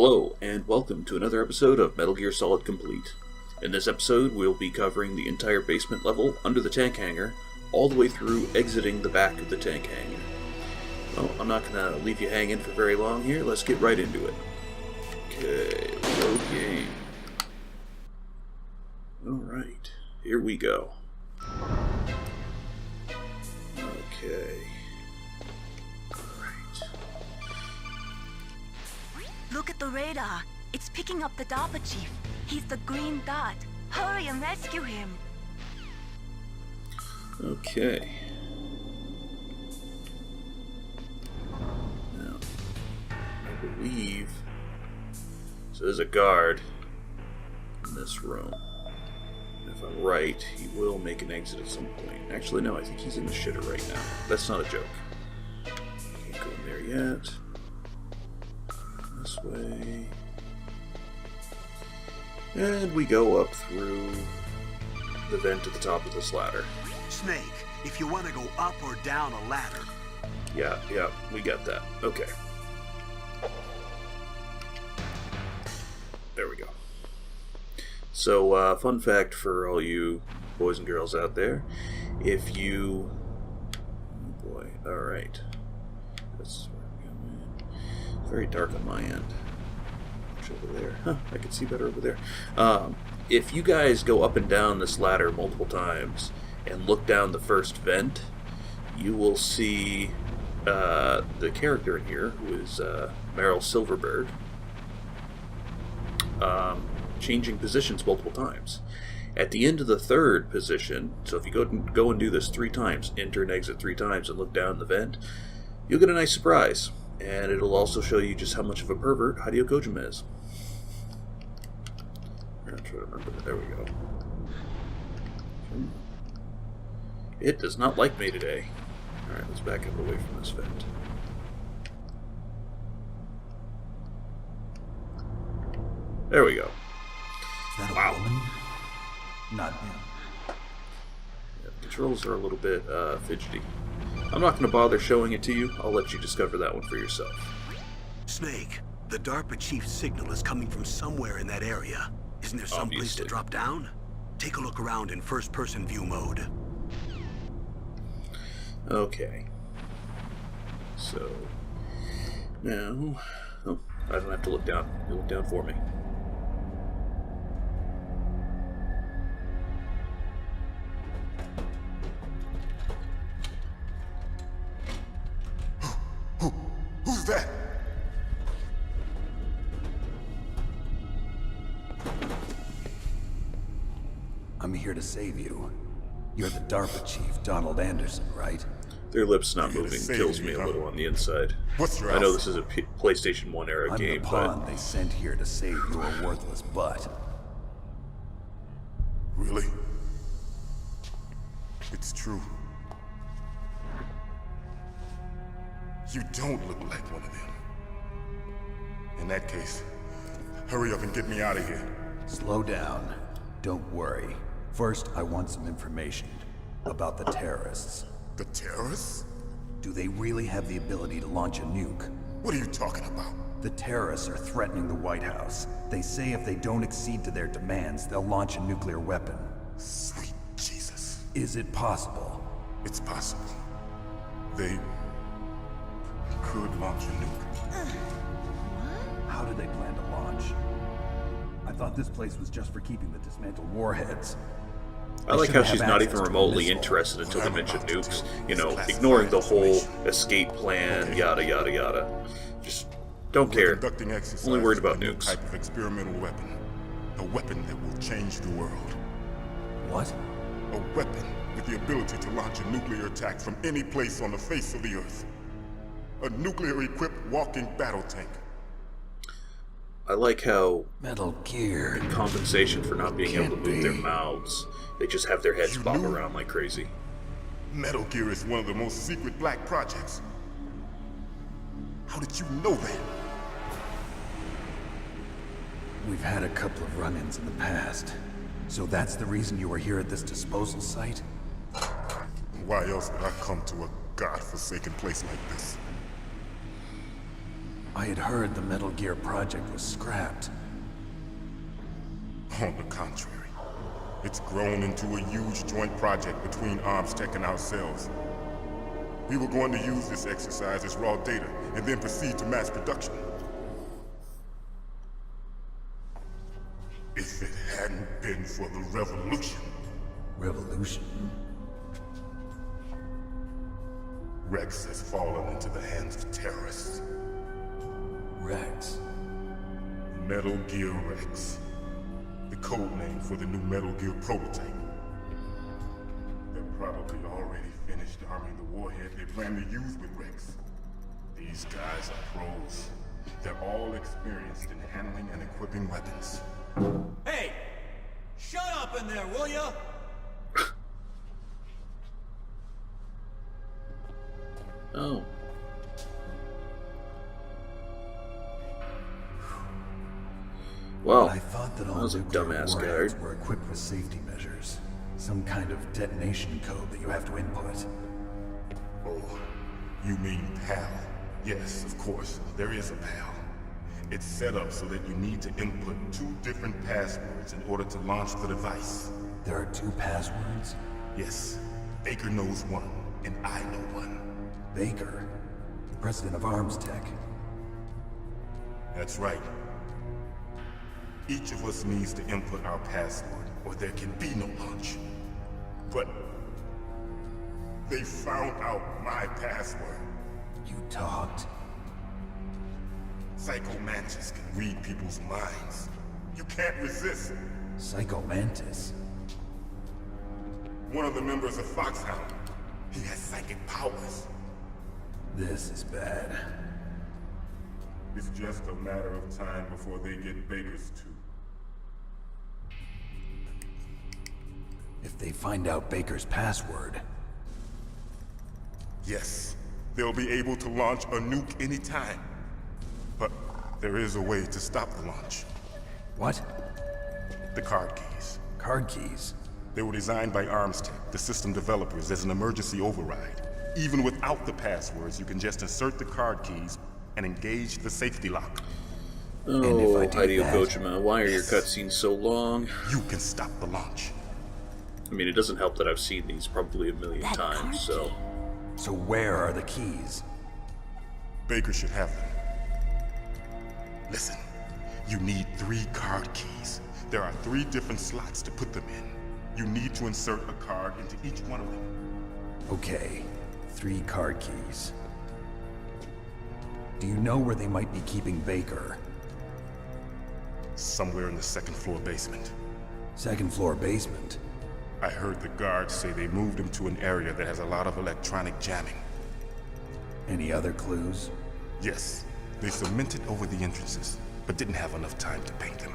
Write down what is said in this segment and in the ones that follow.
Hello, and welcome to another episode of Metal Gear Solid Complete. In this episode, we'll be covering the entire basement level under the tank hangar, all the way through exiting the back of the tank hangar. Well, I'm not going to leave you hanging for very long here. Let's get right into it. Okay, load game. Alright, here we go. Okay. Look at the radar. It's picking up the DARPA chief. He's the green dot. Hurry and rescue him. Okay. Now, I believe... So there's a guard in this room. And if I'm right, he will make an exit at some point. Actually, no, I think he's in the shitter right now. That's not a joke. Can't go in there yet. This way. And we go up through the vent at the top of this ladder. Snake, if you want to go up or down a ladder. Yeah, we got that. Okay. There we go. So, fun fact for all you boys and girls out there. If you... Oh boy, alright. That's very dark on my end. Which over there? Huh, I can see better over there. If you guys go up and down this ladder multiple times and look down the first vent, you will see the character in here, who is Meryl Silverberg, changing positions multiple times. At the end of the third position, so if you go and do this 3 times, enter and exit 3 times and look down the vent, you'll get a nice surprise. And it'll also show you just how much of a pervert Hideo Kojima is. I'm trying to remember that. There we go. It does not like me today. Alright, let's back up away from this vent. There we go. Is that a Wow. woman? Not him. Yeah, the controls are a little bit fidgety. I'm not going to bother showing it to you. I'll let you discover that one for yourself. Snake, the DARPA chief's signal is coming from somewhere in that area. Isn't there some place to Obviously. drop down? Take a look around in first-person view mode. Okay. So, now... Oh, I don't have to look down. You look down for me. Who's that? I'm here to save you. You're the DARPA chief, Donald Anderson, right? Their lips not You're moving gonna save kills me, me a huh? little on the inside. What's your I know outfit? this is a PlayStation 1 era I'm game, the but pawn they sent here to save your worthless butt. Really? It's true. You don't look like one of them. In that case, hurry up and get me out of here. Slow down. Don't worry. First, I want some information about the terrorists. The terrorists? Do they really have the ability to launch a nuke? What are you talking about? The terrorists are threatening the White House. They say if they don't accede to their demands, they'll launch a nuclear weapon. Sweet Jesus. Is it possible? It's possible. They could launch a nuke. How do they plan to launch? I thought this place was just for keeping the dismantled warheads. I like how she's not even remotely interested until they mention nukes. You know, ignoring the whole escape plan, yada yada yada. Just don't care. Conducting exercises Only worried about with a new nukes. type of experimental weapon. A weapon that will change the world. What? A weapon with the ability to launch a nuclear attack from any place on the face of the Earth. A nuclear-equipped walking battle tank. I like how, Metal Gear. in compensation for not being able to move their Can't be. mouths, they just have their heads You bob knew? around like crazy. Metal Gear is one of the most secret black projects. How did you know that? We've had a couple of run-ins in the past. So that's the reason you were here at this disposal site? Why else would I come to a godforsaken place like this? I had heard the Metal Gear project was scrapped. On the contrary, it's grown into a huge joint project between ArmsTech and ourselves. We were going to use this exercise as raw data and then proceed to mass production. If it hadn't been for the revolution. Revolution? Rex has fallen into the hands of terrorists. Rex? Metal Gear Rex. The code name for the new Metal Gear prototype. They're probably already finished arming the warhead they plan to use with Rex. These guys are pros. They're all experienced in handling and equipping weapons. Hey! Shut up in there, will ya? Oh. Well, I thought that that all was a nuclear dumbass warheads guard. were equipped with safety measures. Some kind of detonation code that you have to input. Oh, you mean PAL? Yes, of course, there is a PAL. It's set up so that you need to input 2 different passwords in order to launch the device. There are 2 passwords? Yes, Baker knows one, and I know one. Baker, the president of ArmsTech. That's right. Each of us needs to input our password, or there can be no launch. But they found out my password. You talked? Psycho Mantis can read people's minds. You can't resist. Psycho Mantis? One of the members of Foxhound. He has psychic powers. This is bad. It's just a matter of time before they get Baker's too. If they find out Baker's password... Yes, they'll be able to launch a nuke anytime. But there is a way to stop the launch. What? The card keys. Card keys? They were designed by ArmsTech, the system developers, as an emergency override. Even without the passwords, you can just insert the card keys and engage the safety lock. And if I Oh, do Hideo that- Kojima, why are your Yes. cutscenes so long? You can stop the launch. I mean, it doesn't help that I've seen these probably a million That card times, so... key. So where are the keys? Baker should have them. Listen, you need 3 card keys. There are 3 different slots to put them in. You need to insert a card into each one of them. Okay, 3 card keys. Do you know where they might be keeping Baker? Somewhere in the 2nd floor basement. 2nd floor basement? I heard the guards say they moved him to an area that has a lot of electronic jamming. Any other clues? Yes, they cemented over the entrances, but didn't have enough time to paint them.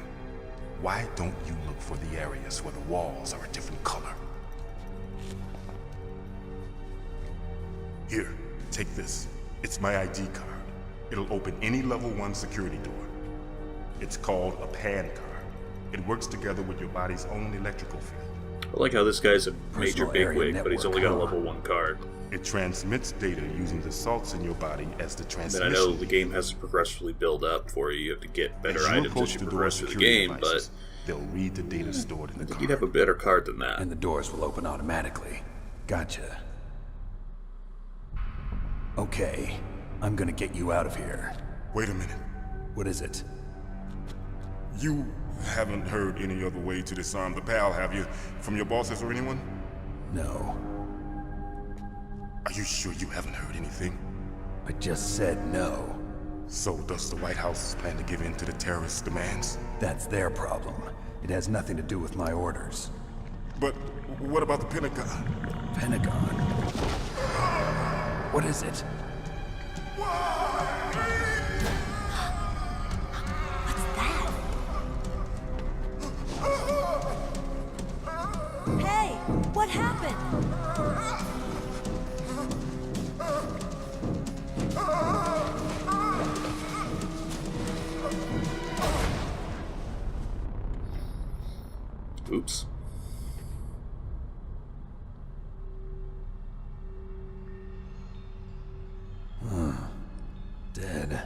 Why don't you look for the areas where the walls are a different color? Here, take this. It's my ID card. It'll open any level 1 security door. It's called a PAN card. It works together with your body's own electrical field. I like how this guy's a major Personal area bigwig, but he's only got a network, level 1 card. It transmits data using the salts in your body as the Then transmission. I know the game has to progressively build up for you. You have to get better As you items approach as you the door progress through the security game, but devices, they'll read the data stored in the I think card. you'd have a better card than that. And the doors will open automatically. Gotcha. Okay, I'm gonna get you out of here. Wait a minute. What is it? You haven't heard any other way to disarm the PAL, have you? From your bosses or anyone? No. Are you sure you haven't heard anything? I just said no. So does the White House plan to give in to the terrorists' demands? That's their problem. It has nothing to do with my orders. But what about the Pentagon? Pentagon? What is it? What's that? Hey, what happened? Oops. Dead.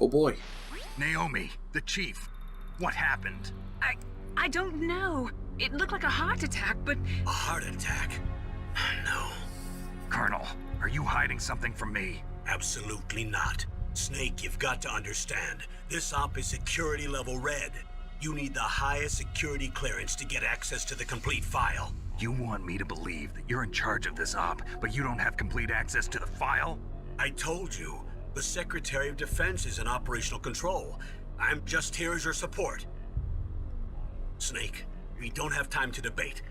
Oh boy. Naomi, the chief. What happened? I don't know. It looked like a heart attack, but... A heart attack? No. Colonel, are you hiding something from me? Absolutely not. Snake, you've got to understand. This op is security level red. You need the highest security clearance to get access to the complete file. You want me to believe that you're in charge of this op, but you don't have complete access to the file? I told you, the Secretary of Defense is in operational control. I'm just here as your support. Snake, we don't have time to debate.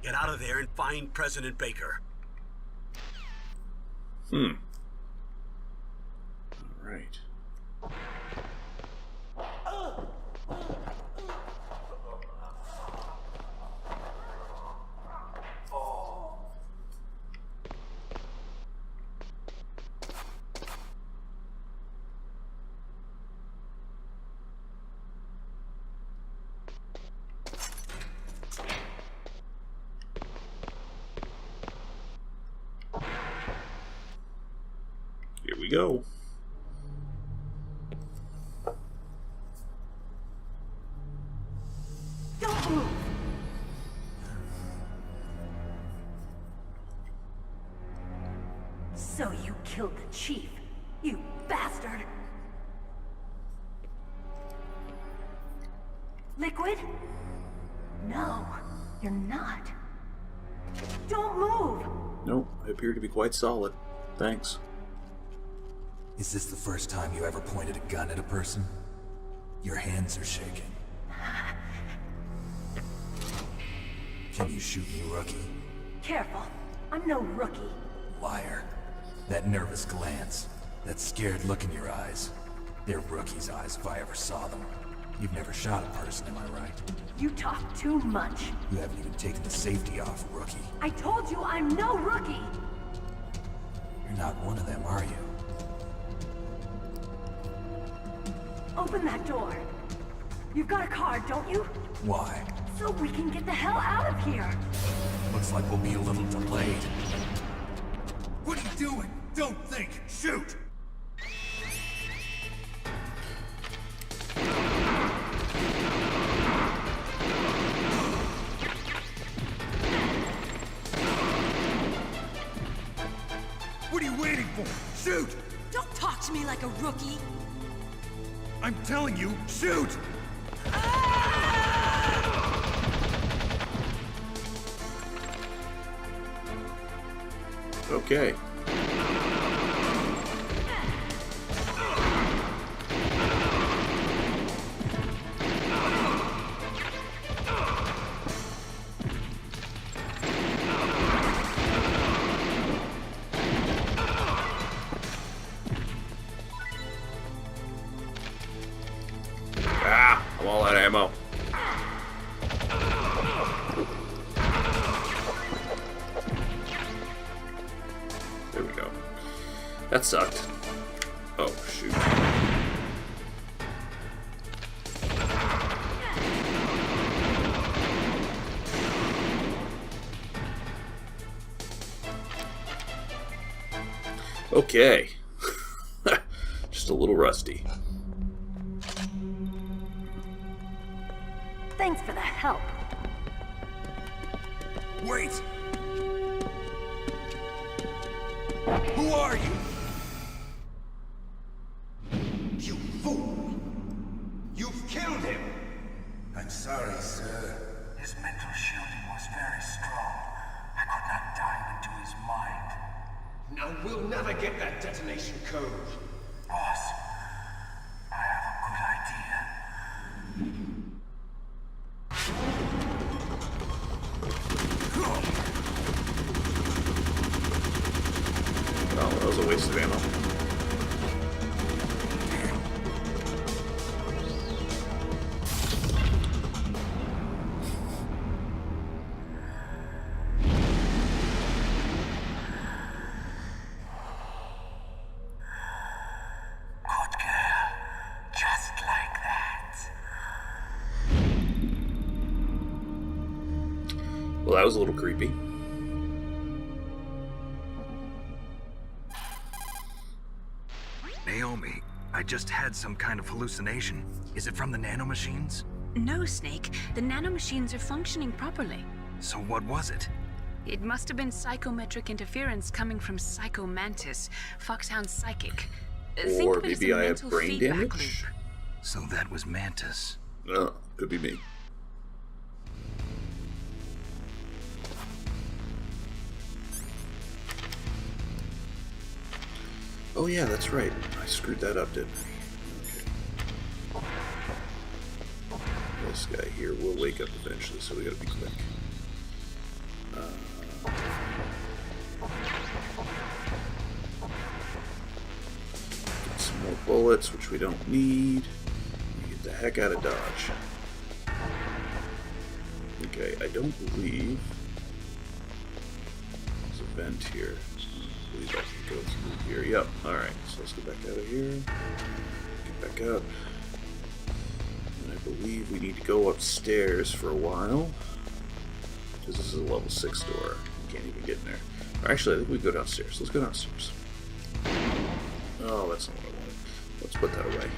Get out of there and find President Baker. All right. Here we go. Don't move! So you killed the chief, you bastard! Liquid? No, you're not. Don't move! Nope, I appear to be quite solid. Thanks. Is this the first time you ever pointed a gun at a person? Your hands are shaking. Can you shoot me, rookie? Careful, I'm no rookie. Liar. That nervous glance, that scared look in your eyes. They're rookie's eyes if I ever saw them. You've never shot a person, am I right? You talk too much. You haven't even taken the safety off, rookie. I told you I'm no rookie! You're not one of them, are you? Open that door. You've got a card, don't you? Why? So we can get the hell out of here. Looks like we'll be a little delayed. What are you doing? Don't think! Shoot! What are you waiting for? Shoot! Don't talk to me like a rookie. I'm telling you, shoot! Okay. I'm all out of ammo. There we go. That sucked. Oh, shoot. Okay. Just a little rusty. Thanks for the help. Wait! Who are you? You fool! You've killed him! I'm sorry, sir. His mental shielding was very strong. I could not dive into his mind. Now we'll never get that detonation code. Boss, I have a good idea. Oh, that was a waste of ammo. Good girl. Just like that. Well, that was a little creepy. Naomi, I just had some kind of hallucination. Is it from the nanomachines? No, Snake. The nanomachines are functioning properly. So what was it? It must have been psychometric interference coming from Psycho Mantis, Foxhound's psychic. Think Or of it as maybe a I have mental brain feedback damage? loop. So that was Mantis. Could be me. Oh yeah, that's right. I screwed that up, didn't I? Okay. This guy here will wake up eventually, so we gotta be quick. Get some more bullets, which we don't need. Get the heck out of Dodge. Okay, I don't believe there's a vent here. I believe I can go through here. Yep, alright, so let's get back out of here. Get back up. And I believe we need to go upstairs for a while. Because this is a level 6 door. Can't even get in there. Or actually, I think we go downstairs. Let's go downstairs. Oh, that's not what I wanted. Let's put that away.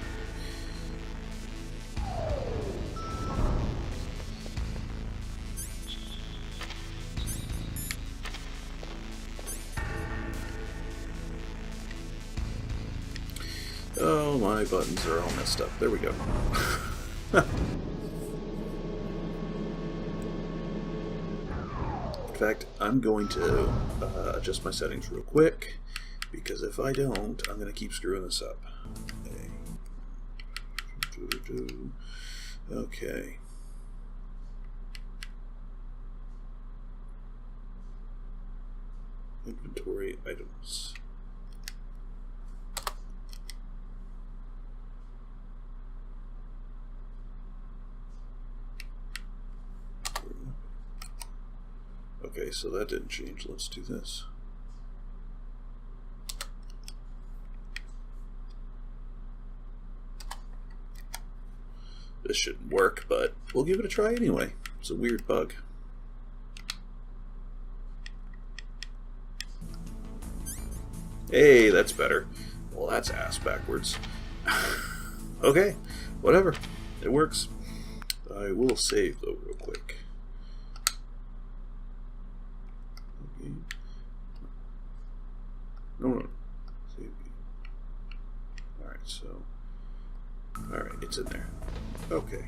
Oh, my buttons are all messed up. There we go. In fact, I'm going to adjust my settings real quick, because if I don't, I'm going to keep screwing this up. Okay. Inventory items. Okay, so that didn't change. Let's do this. This shouldn't work, but we'll give it a try anyway. It's a weird bug. Hey, that's better. Well, that's ass backwards. Okay, whatever. It works. I will save, though, real quick. Okay. No. Save. Alright, so... Alright, it's in there. Okay.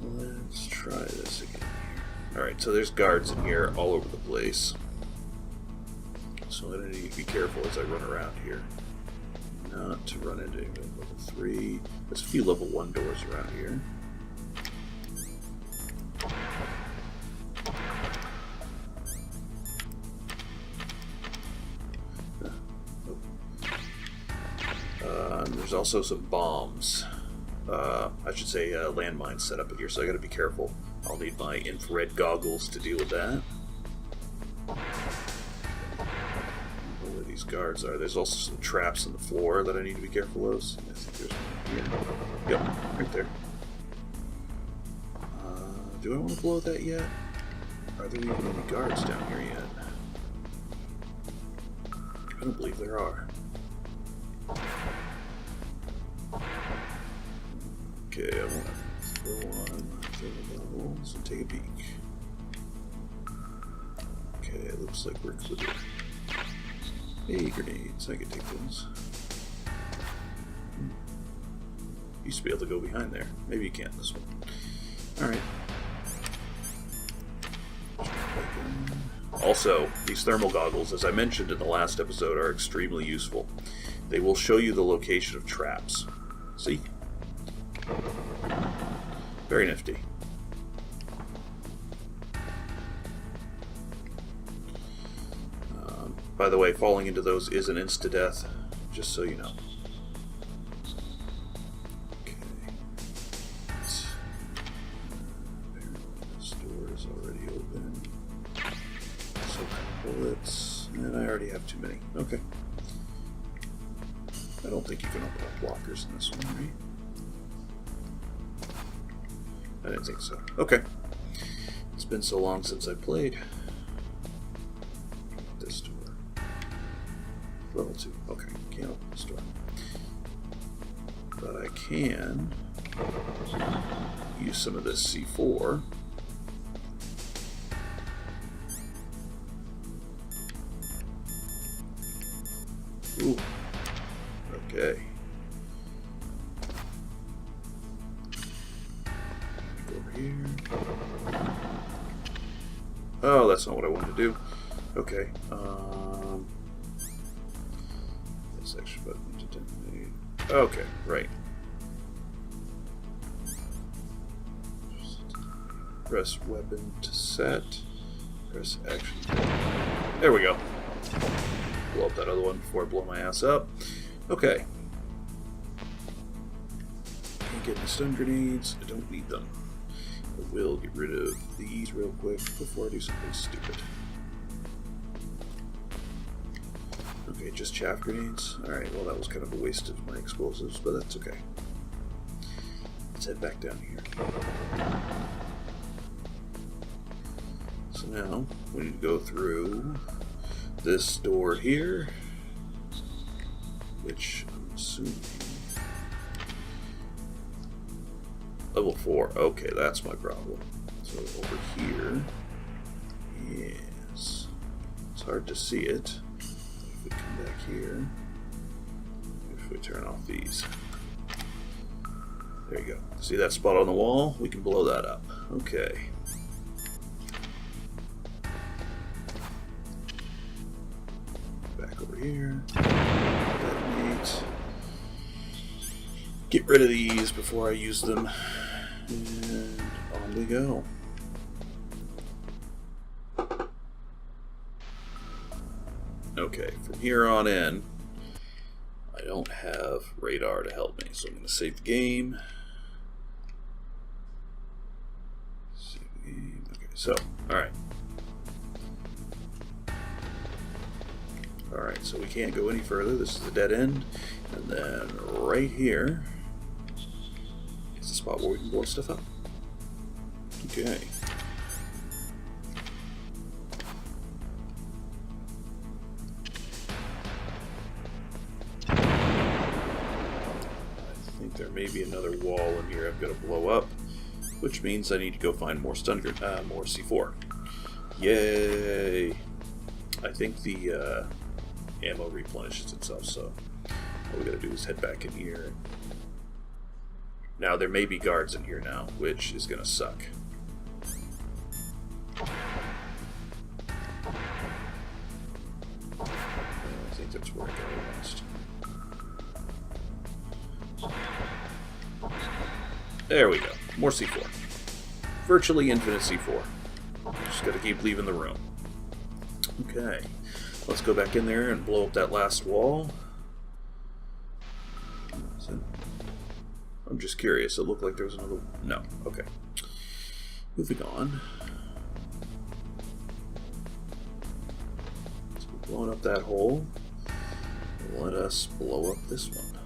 Let's try this again here. Alright, so there's guards in here all over the place. So I need to be careful as I run around here. Not to run into level 3. There's a few level 1 doors around here. There's also some bombs. I should say landmines set up in here, so I gotta be careful. I'll need my infrared goggles to deal with that. Where these guards are. There's also some traps in the floor that I need to be careful of. I think there's one here. Yep, right there. Do I want to blow that yet? Are there even any guards down here yet? I don't believe there are. Okay, I want to throw on the goggles and take a peek. Okay, it looks like we're clear. Hey, grenades. I can take those. Used to be able to go behind there. Maybe you can't this one. Alright. Also, these thermal goggles, as I mentioned in the last episode, are extremely useful. They will show you the location of traps. See? Very nifty. By the way, falling into those is an insta-death, just so you know. Okay. This door is already open. So bullets, and I already have too many. Okay. I don't think you can open up blockers in this one, right? I didn't think so. Okay. It's been so long since I played. This door. Level 2. Okay, can't open can use some of this C4. Ooh. Okay. Go over here. Oh, that's not what I wanted to do. Okay. This extra button to detonate. Okay, right. Press weapon to set. Press action. There we go. Blow up that other one before I blow my ass up. Okay. Can't get any stun grenades. I don't need them. I will get rid of these real quick before I do something stupid. Okay, just chaff grenades. Alright, well that was kind of a waste of my explosives, but that's okay. Let's head back down here. So now, we need to go through this door here, which I'm assuming... Level 4. Okay, that's my problem. So over here... Yes. It's hard to see it. If we come back here... If we turn off these... There you go. See that spot on the wall? We can blow that up. Okay. Back over here. Detonate. Get rid of these before I use them. And on we go. Okay, from here on in, I don't have radar to help me, so I'm going to save the game. Save the game. Okay, so, alright. Alright, so we can't go any further. This is the dead end. And then right here is the spot where we can blow stuff up. Okay. I think there may be another wall in here I've got to blow up, which means I need to go find more more C4. Yay! I think the ammo replenishes itself, so all we gotta do is head back in here. Now there may be guards in here now, which is gonna suck. I think that's where I got lost. There we go. More C4. Virtually infinite C4. Just gotta keep leaving the room. Okay. Let's go back in there and blow up that last wall. I'm just curious. It looked like there was another... No. Okay. Moving on. So we're blowing up that hole. Let us blow up this one.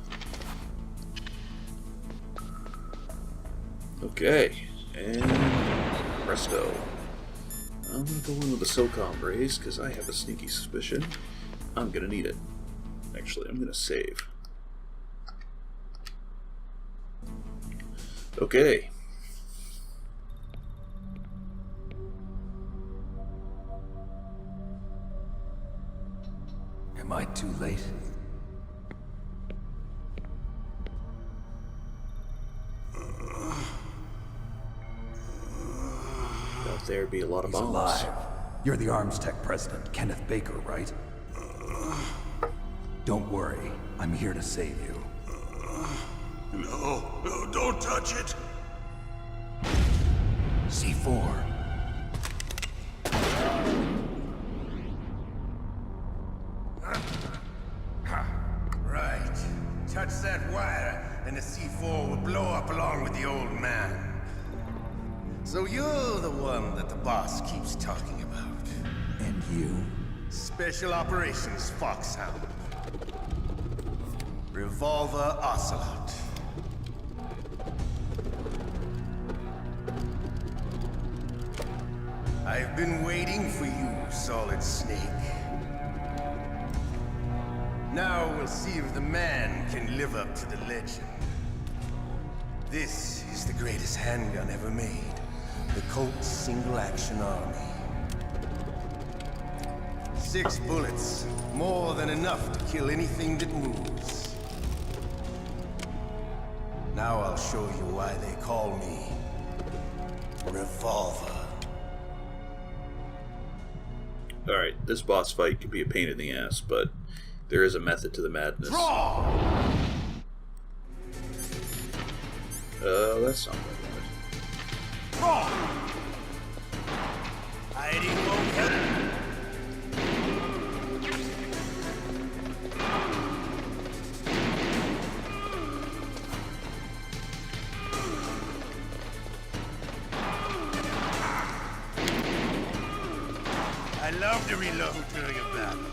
Okay. And presto. I'm going to go in with the SOCOM raise because I have a sneaky suspicion I'm going to need it. Actually, I'm going to save. Okay. Am I too late? Out there be a lot of bombs. He's alive. You're the Arms Tech president, Kenneth Baker, right? Don't worry. I'm here to save you. No, don't touch it! C4. Right. Touch that wire, and the C4 will blow up along with the old man. So you're the one that the boss keeps talking about. And you? Special Operations Foxhound. Revolver Ocelot. I've been waiting for you, Solid Snake. Now we'll see if the man can live up to the legend. This is the greatest handgun ever made. The Colt's single-action army. 6 bullets, more than enough to kill anything that moves. Now I'll show you why they call me Revolver. Alright, this boss fight can be a pain in the ass, but there is a method to the madness. That's not what I wanted. Hiding won't help. I love to reload during a battle.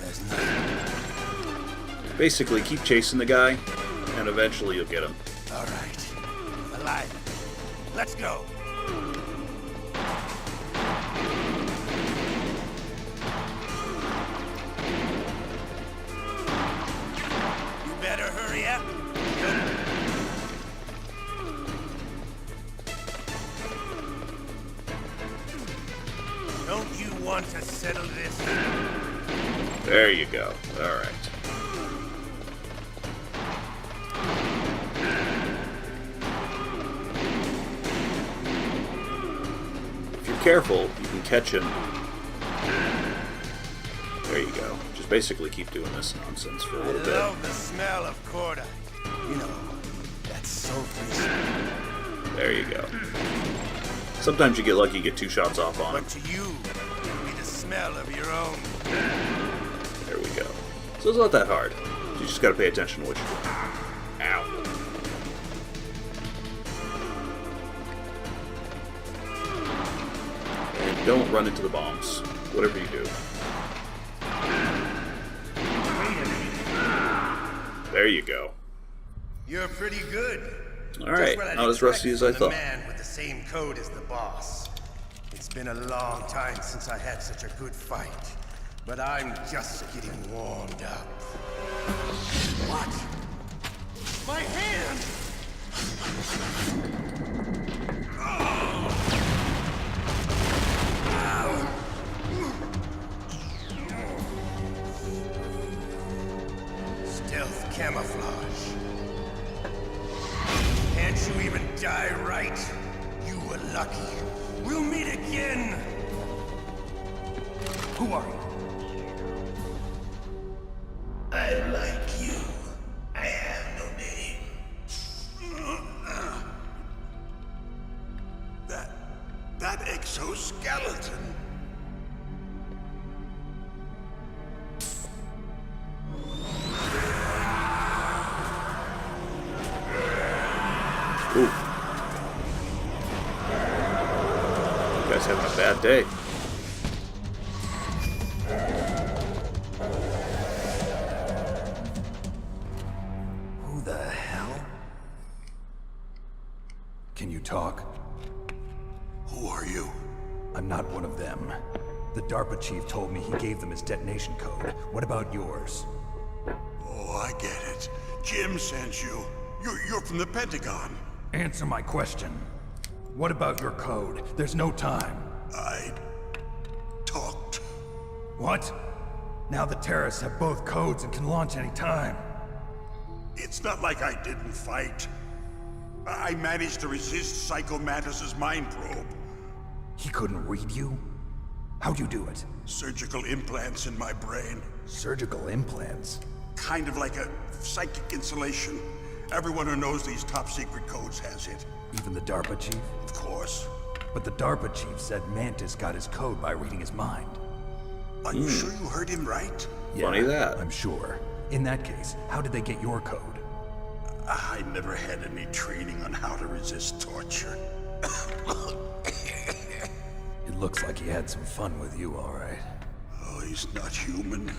There's nothing. Basically, keep chasing the guy, and eventually you'll get him. All right. Alive. Let's go. You better hurry up. Don't you want to settle this? There you go. Alright. If you're careful, you can catch him. There you go. Just basically keep doing this nonsense for a little I bit. love the smell of cordite. You know, that's so free. There you go. Sometimes you get lucky, you get 2 shots off on him. But to you, it'll be the smell of your own. There we go. So it's not that hard. You just gotta pay attention to what you're doing. Ow. And don't run into the bombs, whatever you do. There you go. You're pretty good. Alright, not as rusty as I thought. The man with the same code as the boss. It's been a long time since I had such a good fight, but I'm just getting warmed up. What? My hand! Stealth camouflage. Can't you even die right? You were lucky. We'll meet again! Who are you? I like you. I have no name. That exoskeleton. Ooh. You guys having a bad day. Who the hell? Can you talk? Who are you? I'm not one of them. The DARPA chief told me he gave them his detonation code. What about yours? Oh, I get it. Jim sent you. You're from the Pentagon. Answer my question. What about your code? There's no time. I talked. What? Now the terrorists have both codes and can launch any time. It's not like I didn't fight. I managed to resist Psycho Mantis's mind probe. He couldn't read you? How'd you do it? Surgical implants in my brain. Surgical implants? Kind of like a psychic insulation. Everyone who knows these top secret codes has it. Even the DARPA chief? Of course. But the DARPA chief said Mantis got his code by reading his mind. Are you sure you heard him right? Yeah, Funny that. I'm sure. In that case, how did they get your code? I never had any training on how to resist torture. It looks like he had some fun with you, all right. Oh, he's not human.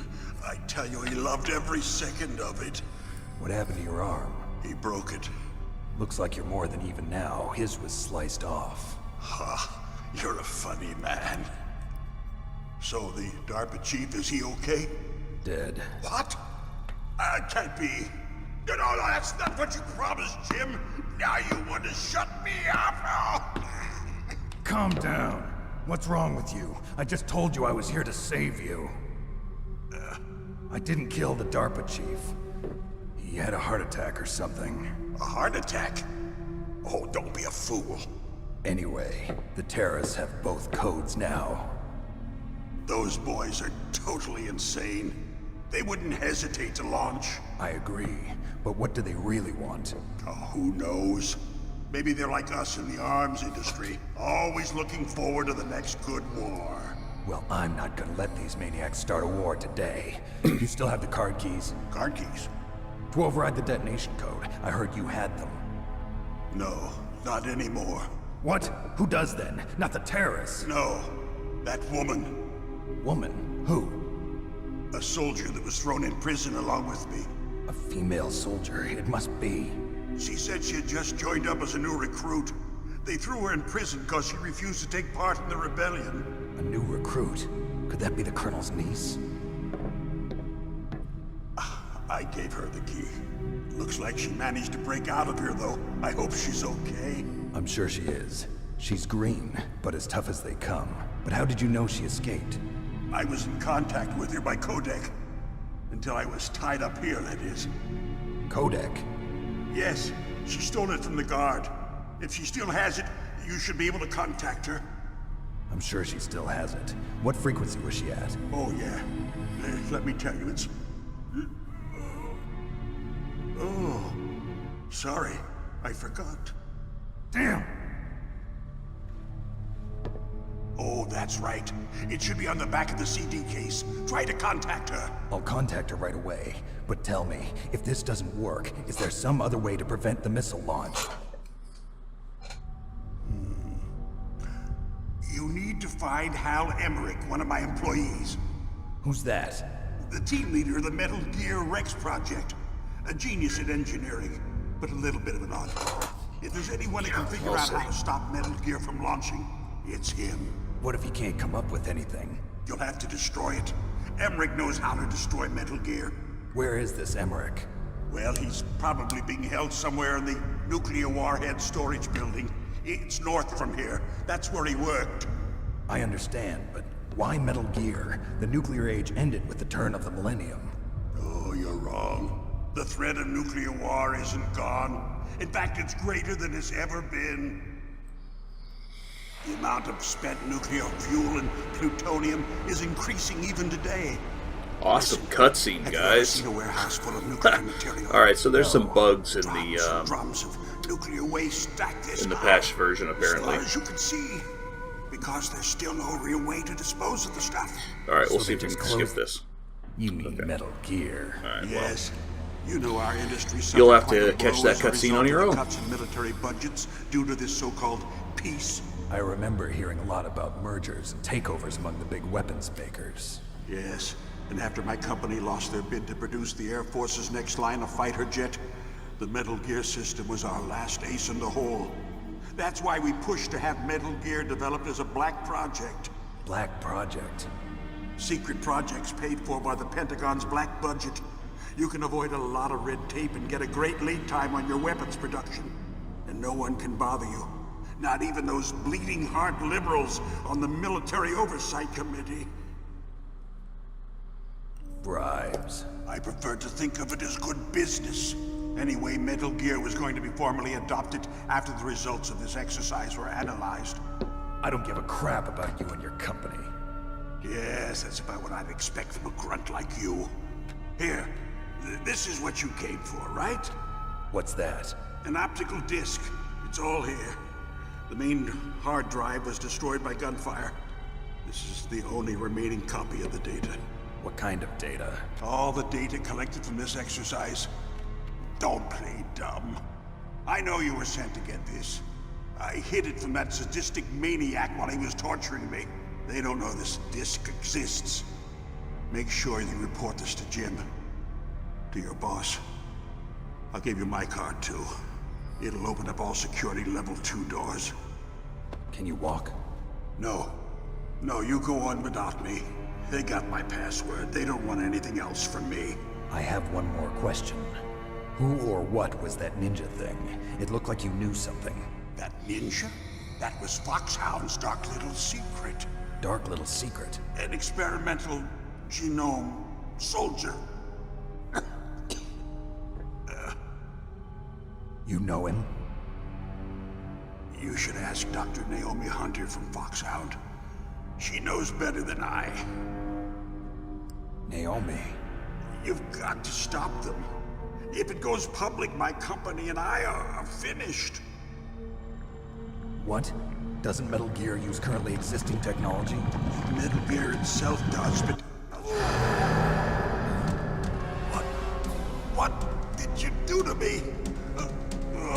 I tell you, he loved every second of it. What happened to your arm? He broke it. Looks like you're more than even now. His was sliced off. Ha, you're a funny man. So the DARPA chief, is he okay? Dead. What? Can't be. No, that's not what you promised, Jim. now you want to shut me up? Calm down. What's wrong with you? I just told you I was here to save you. I didn't kill the DARPA chief. He had a heart attack or something. A heart attack? Oh, don't be a fool. Anyway, the terrorists have both codes now. Those boys are totally insane. They wouldn't hesitate to launch. I agree, but what do they really want? Oh, who knows? Maybe they're like us in the arms industry, always looking forward to the next good war. Well, I'm not gonna let these maniacs start a war today. You still have the card keys? Card keys? To override the detonation code. I heard you had them. No, not anymore. What? Who does then? Not the terrorists. No, that woman. Woman? Who? A soldier that was thrown in prison along with me. A female soldier. It must be. She said she had just joined up as a new recruit. They threw her in prison because she refused to take part in the rebellion. A new recruit? Could that be the Colonel's niece? I gave her the key. Looks like she managed to break out of here, though. I hope she's okay. I'm sure she is. She's green, but as tough as they come. But how did you know she escaped? I was in contact with her by codec. Until I was tied up here, that is. Codec? Yes, she stole it from the guard. If she still has it, you should be able to contact her. I'm sure she still has it. What frequency was she at? Oh, yeah. Let me tell you, it's... Oh, sorry. I forgot. Damn! Oh, that's right. It should be on the back of the CD case. Try to contact her. I'll contact her right away. But tell me, if this doesn't work, is there some other way to prevent the missile launch? You need to find Hal Emmerich, one of my employees. Who's that? The team leader of the Metal Gear Rex project. A genius at engineering, but a little bit of an oddball. If there's anyone who can figure out how to stop Metal Gear from launching, it's him. What if he can't come up with anything? You'll have to destroy it. Emmerich knows how to destroy Metal Gear. Where is this Emmerich? Well, he's probably being held somewhere in the nuclear warhead storage building. It's north from here. That's where he worked. I understand, but why Metal Gear? The nuclear age ended with the turn of the millennium. Oh, you're wrong. The threat of nuclear war isn't gone. In fact, it's greater than it's ever been. The amount of spent nuclear fuel and plutonium is increasing even today. Awesome cutscene, guys. Seen a warehouse full of nuclear material? Alright, so there's some bugs in drums of nuclear waste stacked this in the high. patch version, apparently. As far as you can see, because there's still no real way to dispose of the stuff. Alright, we'll So see if they we can just skip closed- this. You mean Metal Gear. Alright, Yes. You know our industry You'll suffered have quite to a blow catch that as a cutscene result on your of the own. Cuts in military budgets due to this so-called peace. I remember hearing a lot about mergers and takeovers among the big weapons makers. Yes, and after my company lost their bid to produce the Air Force's next line of fighter jet, the Metal Gear system was our last ace in the hole. That's why we pushed to have Metal Gear developed as a black project. Black Project. Secret projects paid for by the Pentagon's black budget. You can avoid a lot of red tape and get a great lead time on your weapons production. And no one can bother you. Not even those bleeding heart liberals on the Military Oversight Committee. Bribes. I prefer to think of it as good business. Anyway, Metal Gear was going to be formally adopted after the results of this exercise were analyzed. I don't give a crap about you and your company. Yes, that's about what I'd expect from a grunt like you. Here, this is what you came for, right? What's that? An optical disc. It's all here. The main hard drive was destroyed by gunfire. This is the only remaining copy of the data. What kind of data? All the data collected from this exercise. Don't play dumb. I know you were sent to get this. I hid it from that sadistic maniac while he was torturing me. They don't know this disc exists. Make sure you report this to Jim. To your boss. I'll give you my card, too. It'll open up all security level 2 doors. Can you walk? No. No, you go on without me. They got my password. They don't want anything else from me. I have one more question. Who or what was that ninja thing? It looked like you knew something. That ninja? That was Foxhound's dark little secret. Dark little secret? An experimental genome soldier. You know him? You should ask Dr. Naomi Hunter from Foxhound. She knows better than I. Naomi? You've got to stop them. If it goes public, my company and I are finished. What? Doesn't Metal Gear use currently existing technology? Metal Gear itself does, but... What did you do to me?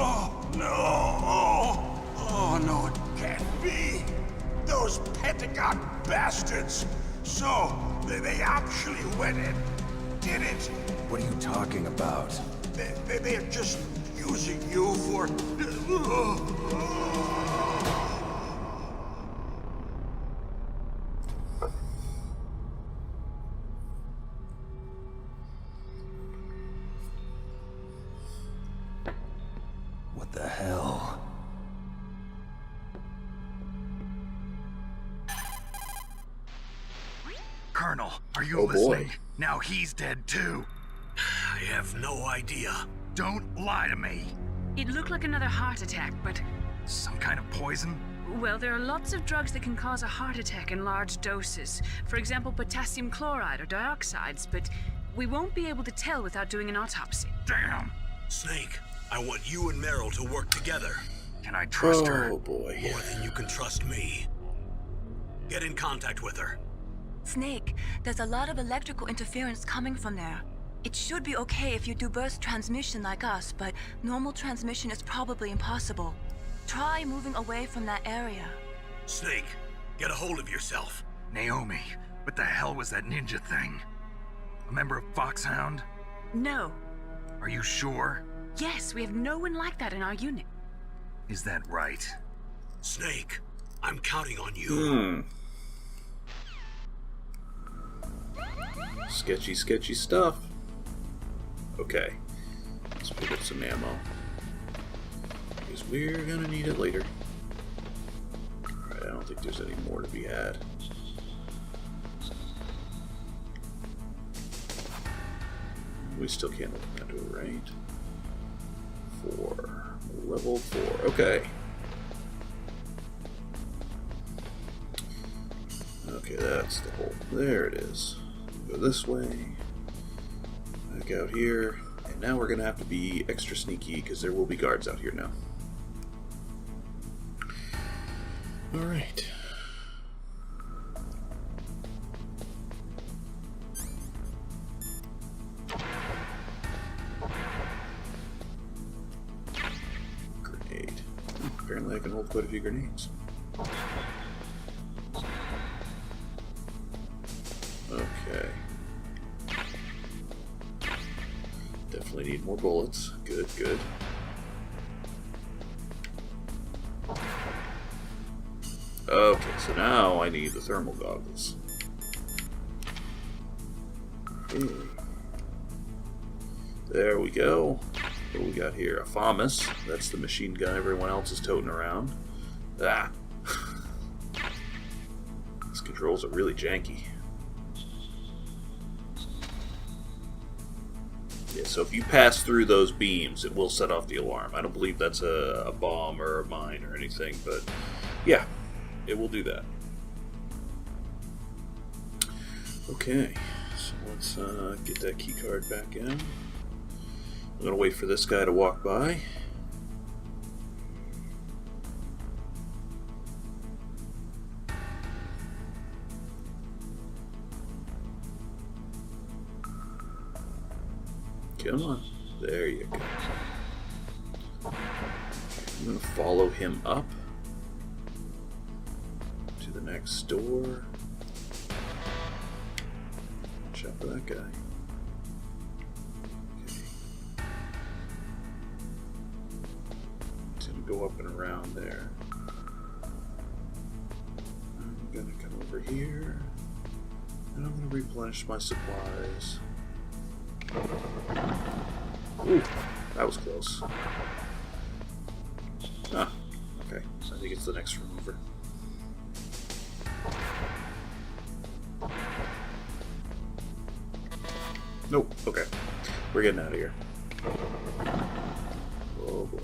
Oh, no. Oh, no, it can't be. Those Pentagon bastards. So, they actually went and did it. What are you talking about? They're just using you for... What the hell? Colonel, are you Oh, listening? boy. Now he's dead too. I have no idea. Don't lie to me. It looked like another heart attack, but... Some kind of poison? Well, there are lots of drugs that can cause a heart attack in large doses. For example, potassium chloride or dioxides, but we won't be able to tell without doing an autopsy. Damn. Snake, I want you and Meryl to work together. Can I trust her? Oh boy. More than you can trust me. Get in contact with her. Snake, there's a lot of electrical interference coming from there. It should be okay if you do burst transmission like us, but normal transmission is probably impossible. Try moving away from that area. Snake, get a hold of yourself. Naomi, what the hell was that ninja thing? A member of Foxhound? No. Are you sure? Yes, we have no one like that in our unit. Is that right? Snake, I'm counting on you. Sketchy, sketchy stuff. Okay. Let's pick up some ammo. Because we're gonna need it later. Alright, I don't think there's any more to be had. We still can't open that door, right? 4. Level 4. Okay. Okay, that's the hole. There it is. Go this way. Back out here. And now we're going to have to be extra sneaky because there will be guards out here now. Alright. Grenade. Apparently I can hold quite a few grenades. Okay. Definitely need more bullets. Good, good. Okay, so now I need the thermal goggles. There we go. What do we got here? A FAMAS. That's the machine gun everyone else is toting around. Ah. These controls are really janky. Yeah, so if you pass through those beams, it will set off the alarm. I don't believe that's a bomb or a mine or anything, but yeah, it will do that. Okay, so let's get that key card back in. I'm going to wait for this guy to walk by. Come on. There you go. I'm going to follow him up to the next door. Watch out for that guy. Okay. It's going to go up and around there. I'm going to come over here. And I'm going to replenish my supplies. Ooh, that was close. Ah, okay. So I think it's the next room over. Nope. Okay. We're getting out of here. Oh boy.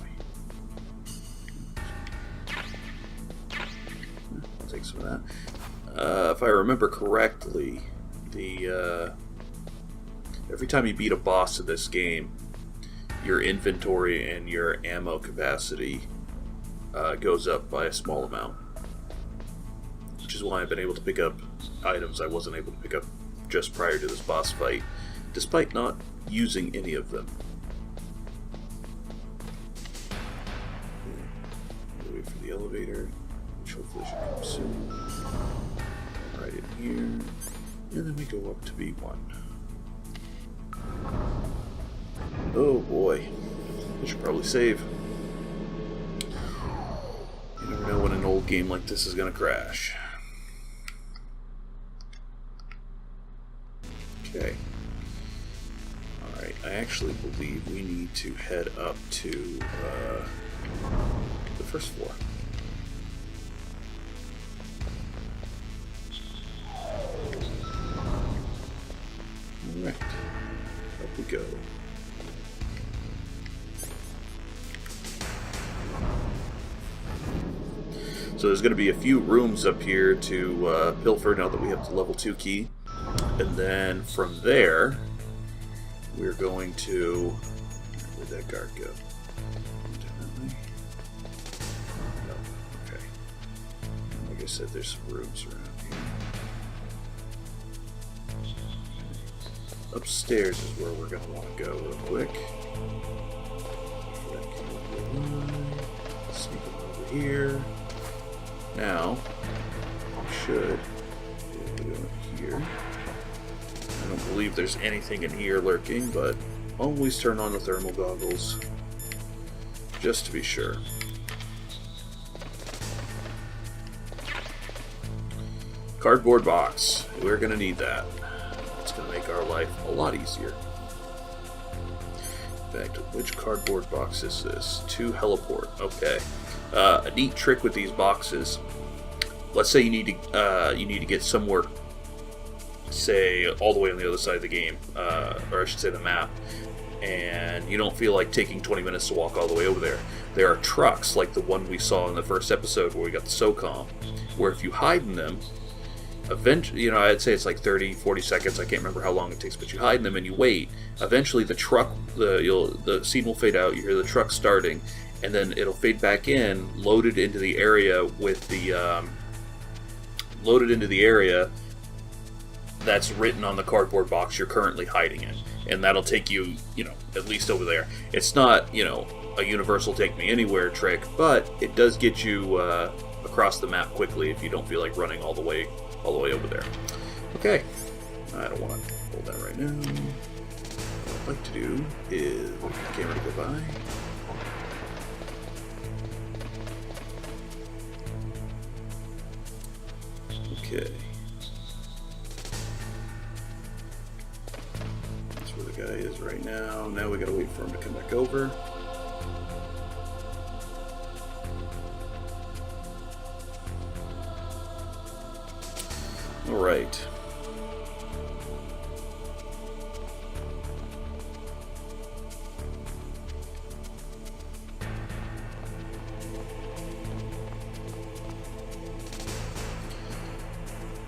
I'll take some of that. If I remember correctly, every time you beat a boss in this game, your inventory and your ammo capacity goes up by a small amount. Which is why I've been able to pick up items I wasn't able to pick up just prior to this boss fight, despite not using any of them. Wait for the elevator, which hopefully should come soon. Right in here, and then we go up to B1. Oh boy, I should probably save. You never know when an old game like this is gonna crash. Okay. Alright, I actually believe we need to head up to the first floor. Alright, up we go. So there's going to be a few rooms up here to pilfer now that we have the level 2 key. And then from there, we're going to... Where'd that guard go? Definitely. No, okay. Like I said, there's some rooms around here. Upstairs is where we're going to want to go real quick. Sneak over here. Now, we should be able to go here. I don't believe there's anything in here lurking, but always turn on the thermal goggles, just to be sure. Cardboard box. We're going to need that. It's going to make our life a lot easier. In fact, which cardboard box is this? To heliport. Okay. A neat trick with these boxes. Let's say you need to get somewhere, say all the way on the other side of the game, or I should say the map, and you don't feel like taking 20 minutes to walk all the way over there. There are trucks like the one we saw in the first episode where we got the SOCOM, where if you hide in them, eventually, I'd say it's like 30, 40 seconds. I can't remember how long it takes, but you hide in them and you wait. Eventually, the scene will fade out. You hear the truck starting, and then it'll fade back in, loaded into the area with the that's written on the cardboard box you're currently hiding in, and that'll take you, at least over there. It's not, a universal take me anywhere trick, but it does get you across the map quickly if you don't feel like running all the way over there. Okay, I don't want to hold that right now. What I'd like to do is wait for the camera to go by. Okay. That's where the guy is right now. Now we gotta wait for him to come back over. Alright.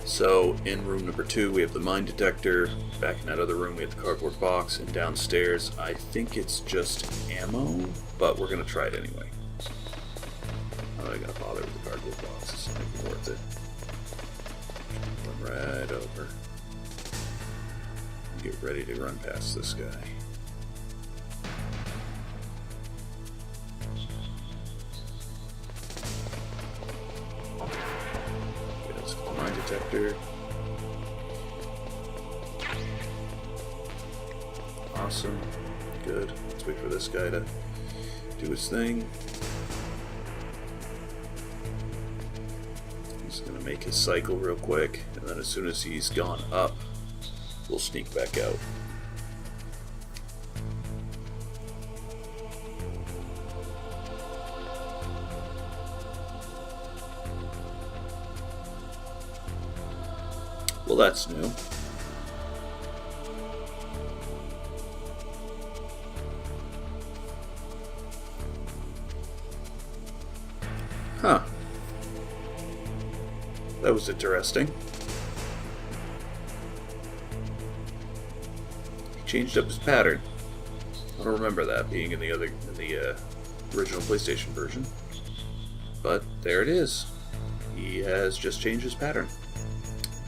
So, in room number 2, we have the mine detector. Back in that other room, we have the cardboard box. And downstairs, I think it's just ammo, but we're going to try it anyway. I'm not going to bother with the cardboard box. It's not even worth it. Run right over. Get ready to run past this guy. Detector. Awesome. Good. Let's wait for this guy to do his thing. He's going to make his cycle real quick, and then as soon as he's gone up, we'll sneak back out. Well, that's new. Huh. That was interesting. He changed up his pattern. I don't remember that being in the original PlayStation version. But there it is. He has just changed his pattern.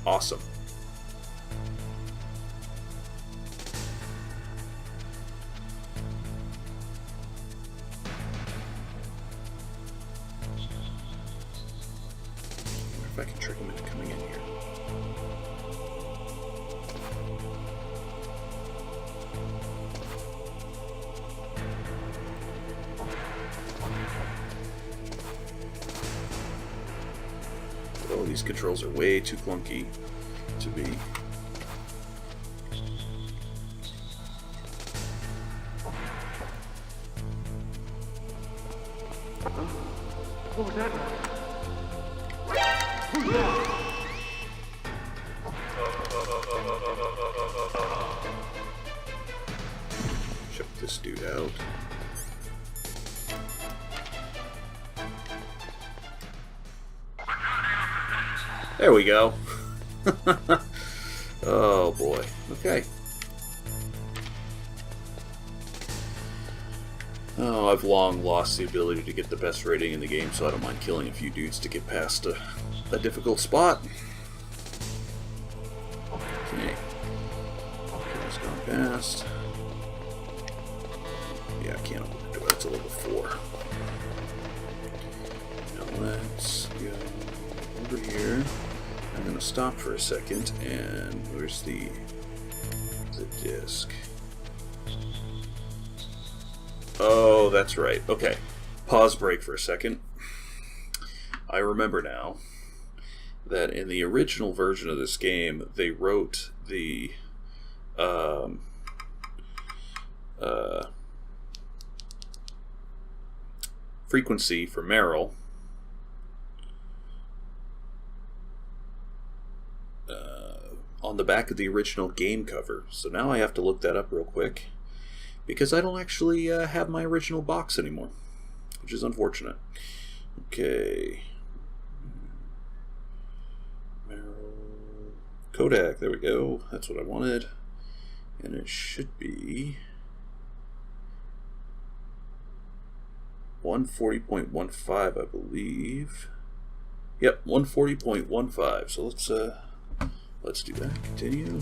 Awesome. I wonder if I can trick him into coming in here. Oh, these controls are way too clunky to be. What was that? Check this dude out. There we go. Oh boy. Okay. Oh, I've long lost the ability to get the best rating in the game, so I don't mind killing a few dudes to get past a difficult spot. Okay. It's gone past. Yeah, I can't open the door. That's a level 4. Now let's go over here. I'm going to stop for a second, and where's the disc? Oh, that's right. Okay. Pause break for a second. I remember now that in the original version of this game, they wrote the frequency for Meryl on the back of the original game cover. So now I have to look that up real quick, because I don't actually have my original box anymore, which is unfortunate. Okay. Kodak, there we go. That's what I wanted. And it should be 140.15, I believe. Yep, 140.15. So let's do that. Continue.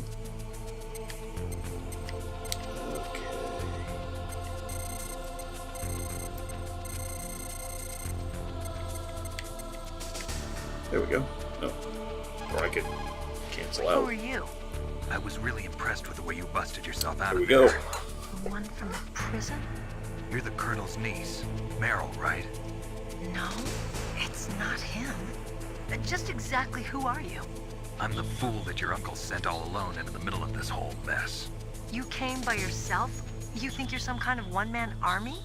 Okay. There we go. Oh. Or I could cancel out. Who are you? I was really impressed with the way you busted yourself out There we of there. go. The one from the prison? You're the Colonel's niece, Meryl, right? No, it's not him. Just exactly who are you? I'm the fool that your uncle sent all alone into the middle of this whole mess. You came by yourself? You think you're some kind of one-man army?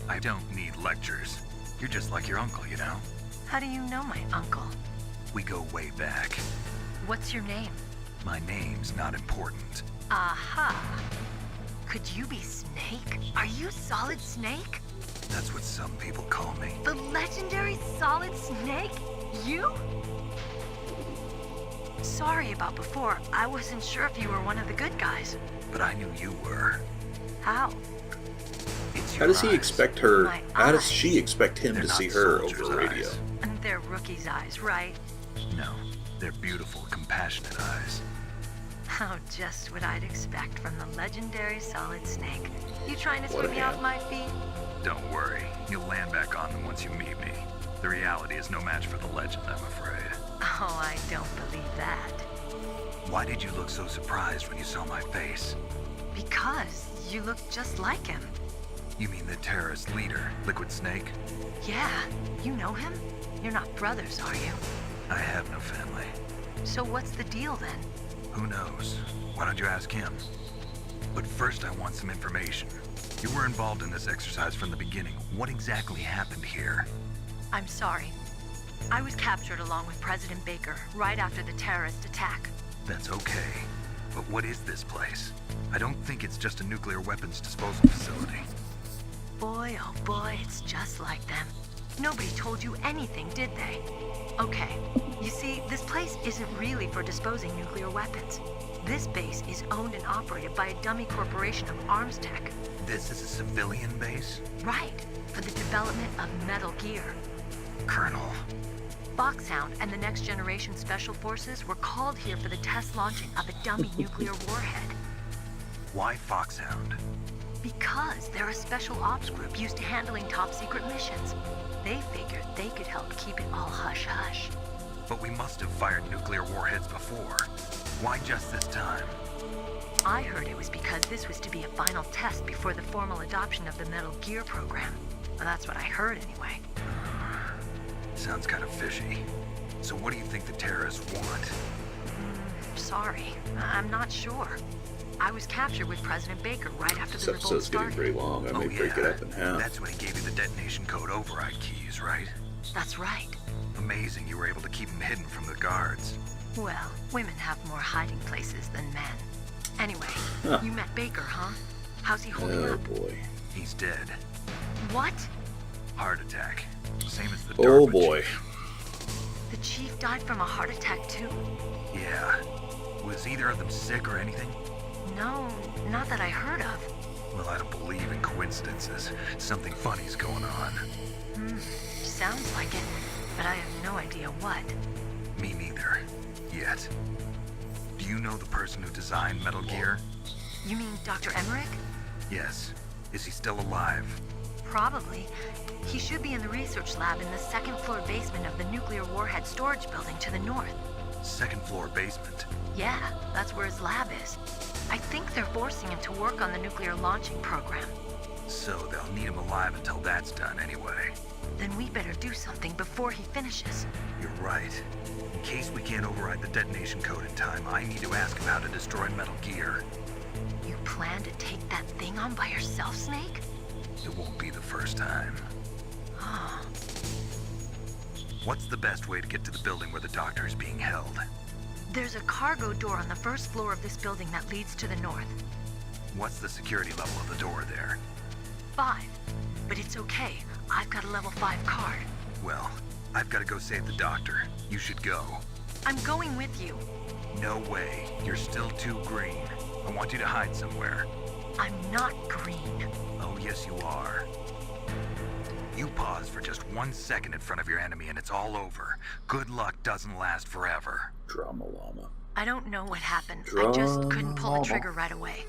I don't need lectures. You're just like your uncle, you know? How do you know my uncle? We go way back. What's your name? My name's not important. Aha. Could you be Snake? Are you Solid Snake? That's what some people call me. The legendary Solid Snake? You? Sorry about before. I wasn't sure if you were one of the good guys. But I knew you were. How? It's How your does he eyes. expect her? My How does eyes. she expect him They're to not see her soldiers' over the radio? eyes. And they're rookie's eyes, right? No, they're beautiful, compassionate eyes. Oh, just what I'd expect from the legendary Solid Snake. You trying to What a sweep me off hand. my feet? Don't worry, you'll land back on them once you meet me. The reality is no match for the legend, I'm afraid. Oh, I don't believe that. Why did you look so surprised when you saw my face? Because you look just like him. You mean the terrorist leader, Liquid Snake? Yeah, you know him? You're not brothers, are you? I have no family. So what's the deal then? Who knows? Why don't you ask him? But first I want some information. You were involved in this exercise from the beginning. What exactly happened here? I'm sorry. I was captured along with President Baker right after the terrorist attack. That's okay. But what is this place? I don't think it's just a nuclear weapons disposal facility. Boy, oh boy, it's just like them. Nobody told you anything, did they? Okay, you see, this place isn't really for disposing nuclear weapons. This base is owned and operated by a dummy corporation of arms tech. This is a civilian base? Right, for the development of Metal Gear. Colonel. Foxhound and the Next Generation Special Forces were called here for the test launching of a dummy nuclear warhead. Why Foxhound? Because they're a special ops group used to handling top secret missions. They figured they could help keep it all hush-hush. But we must have fired nuclear warheads before. Why just this time? I heard it was because this was to be a final test before the formal adoption of the Metal Gear program. Well, that's what I heard anyway. Sounds kind of fishy. So what do you think the terrorists want? Sorry, I'm not sure. I was captured with President Baker right after This the revolt episode's getting started. pretty long. I may break it up in half. That's when he gave you the detonation code override keys, right? That's right. Amazing you were able to keep them hidden from the guards. Well, women have more hiding places than men. Anyway, you met Baker, huh? How's he holding Oh up? boy. He's dead. What? Heart attack. Same as the Oh DARPA boy. chief. The chief died from a heart attack too? Yeah. Was either of them sick or anything? No, not that I heard of. Well, I don't believe in coincidences. Something funny's going on. Sounds like it, but I have no idea what. Me neither. Yet. Do you know the person who designed Metal Gear? You mean Dr. Emmerich? Yes. Is he still alive? Probably. He should be in the research lab in the second floor basement of the nuclear warhead storage building to the north. Second floor basement. Yeah, that's where his lab is. I think they're forcing him to work on the nuclear launching program. So they'll need him alive until that's done anyway. Then we better do something before he finishes. You're right. In case we can't override the detonation code in time, I need to ask him how to destroy Metal Gear. You plan to take that thing on by yourself, Snake? It won't be the first time. Oh. What's the best way to get to the building where the doctor is being held? There's a cargo door on the first floor of this building that leads to the north. What's the security level of the door there? 5. But it's okay. I've got a level 5 card. Well, I've got to go save the doctor. You should go. I'm going with you. No way. You're still too green. I want you to hide somewhere. I'm not green. Oh, yes, you are. You pause for just 1 second in front of your enemy and it's all over. Good luck doesn't last forever. Drama llama. I don't know what happened. I just couldn't pull the trigger right away.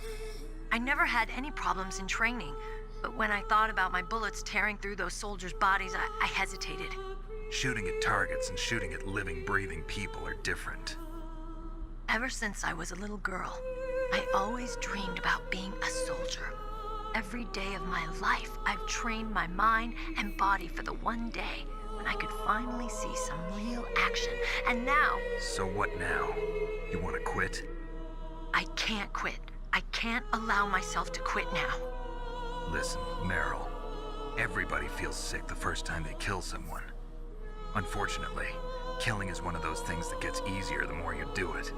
I never had any problems in training, but when I thought about my bullets tearing through those soldiers' bodies, I hesitated. Shooting at targets and shooting at living, breathing people are different. Ever since I was a little girl, I always dreamed about being a soldier. Every day of my life, I've trained my mind and body for the one day when I could finally see some real action. And now... So what now? You want to quit? I can't quit. I can't allow myself to quit now. Listen, Meryl. Everybody feels sick the first time they kill someone. Unfortunately, killing is one of those things that gets easier the more you do it.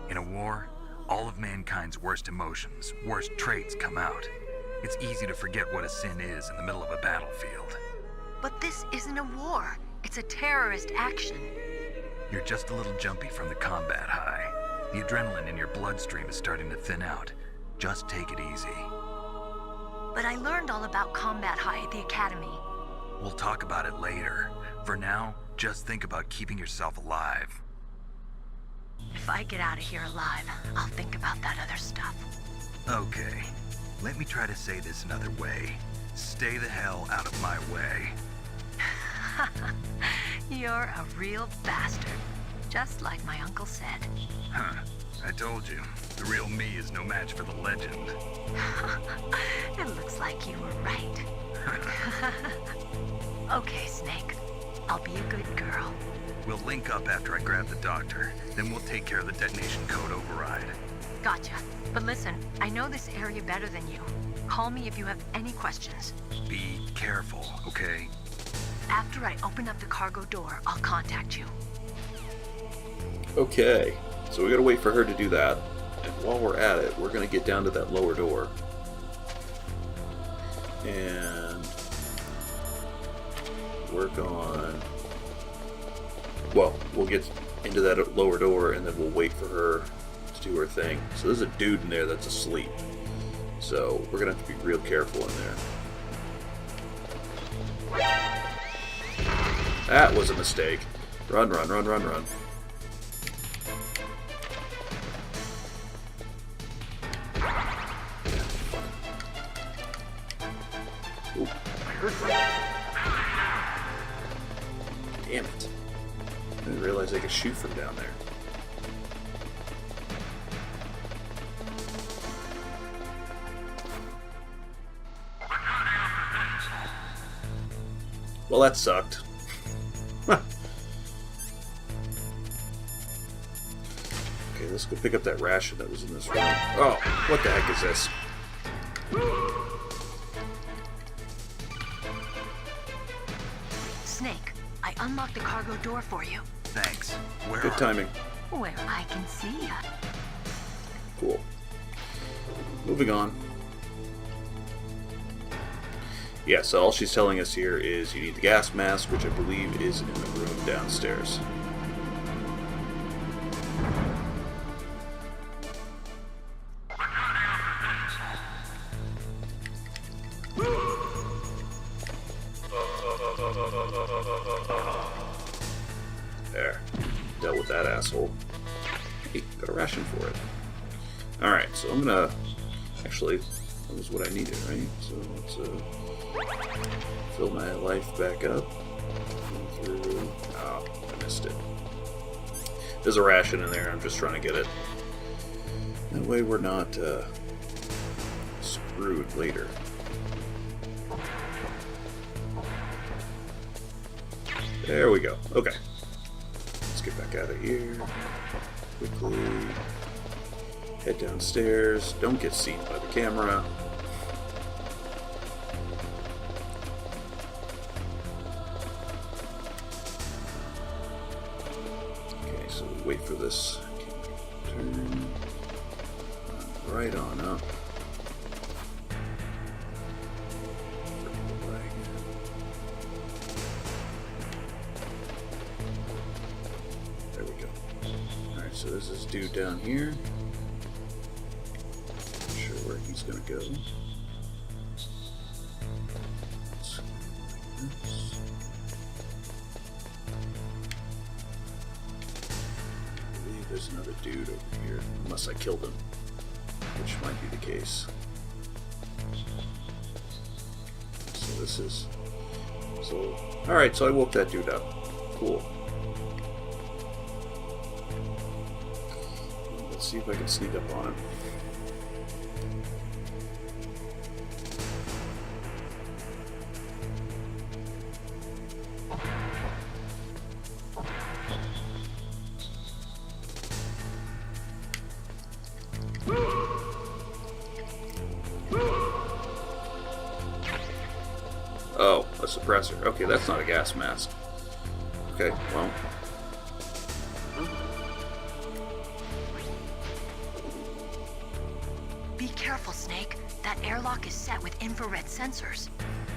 In a war, all of mankind's worst emotions, worst traits come out. It's easy to forget what a sin is in the middle of a battlefield. But this isn't a war. It's a terrorist action. You're just a little jumpy from the combat high. The adrenaline in your bloodstream is starting to thin out. Just take it easy. But I learned all about combat high at the academy. We'll talk about it later. For now, just think about keeping yourself alive. If I get out of here alive, I'll think about that other stuff. Okay. Let me try to say this another way. Stay the hell out of my way. You're a real bastard. Just like my uncle said. Huh. I told you. The real me is no match for the legend. It looks like you were right. Okay, Snake. I'll be a good girl. We'll link up after I grab the doctor. Then we'll take care of the detonation code override. Gotcha. But listen, I know this area better than you. Call me if you have any questions. Be careful, okay? After I open up the cargo door, I'll contact you. Okay, So we gotta wait for her to do that. And while we're at it, we're gonna get down to that lower door. And work on... Well, we'll get into that lower door and then we'll wait for her to do her thing. So there's a dude in there that's asleep. So we're gonna have to be real careful in there. That was a mistake. Run, run, run, run, run. Ooh. Damn it. I didn't realize I could shoot from down there. Well, that sucked. Okay, let's go pick up that ration that was in this room. Oh, what the heck is this? Snake, I unlocked the cargo door for you. Thanks. Where Good are timing. Where I can see ya. Cool. Moving on. Yeah, so all she's telling us here is you need the gas mask, which I believe is in the room downstairs. There. Dealt with that asshole. Hey, got a ration for it. Alright, so I'm gonna... Actually, that was what I needed, right? So let's fill my life back up. Through... Oh, I missed it. There's a ration in there, I'm just trying to get it. That way we're not screwed later. There we go. Okay. Let's get back out of here. Quickly. Head downstairs. Don't get seen by the camera. Okay, so we wait for this camera to turn right on up. There we go. Alright, so there's this dude down here. Where he's gonna go. I believe there's another dude over here, unless I killed him, which might be the case. So this is... So, alright, so I woke that dude up. Cool. Let's see if I can sneak up on him. Oh, a suppressor. Okay, that's not a gas mask. Okay, well. Be careful, Snake. That airlock is set with infrared sensors.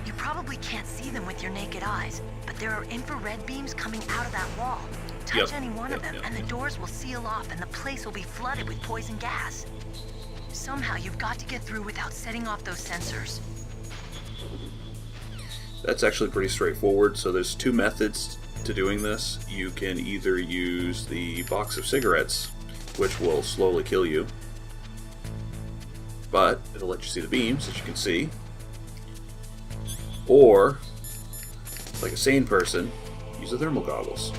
You probably can't see them with your naked eyes, but there are infrared beams coming out of that wall. Touch any one of them, and the doors will seal off, and the place will be flooded with poison gas. Somehow you've got to get through without setting off those sensors. That's actually pretty straightforward. So there's two methods to doing this. You can either use the box of cigarettes, which will slowly kill you, but it'll let you see the beams, as you can see. Or, like a sane person, use the thermal goggles.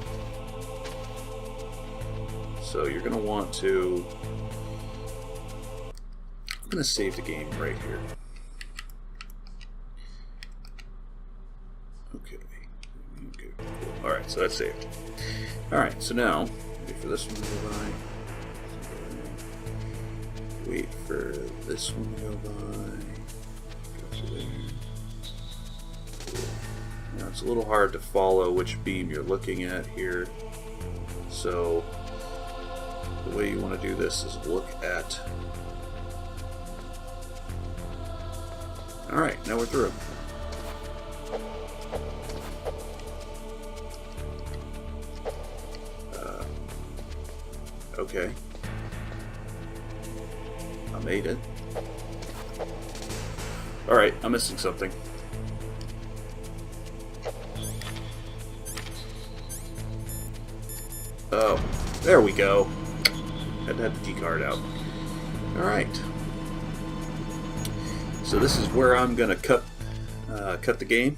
So you're going to want to... I'm going to save the game right here. Okay, cool. Alright, so that's saved. Alright, so now, wait for this one to go by. Wait for this one to go by. Go to there. Cool. Now it's a little hard to follow which beam you're looking at here. So, the way you want to do this is look at... Alright, now we're through. Okay. I made it. Alright, I'm missing something. Oh, there we go. Had to have the key card out. Alright. So this is where I'm going to cut the game.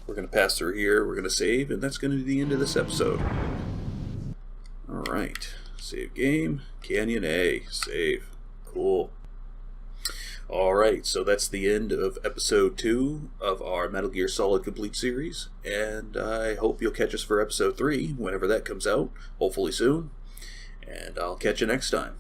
We're going to pass through here, we're going to save, and that's going to be the end of this episode. Alright. Save game. Canyon A. Save. Cool. Alright, so that's the end of episode 2 of our Metal Gear Solid Complete series, and I hope you'll catch us for episode 3 whenever that comes out, hopefully soon, and I'll catch you next time.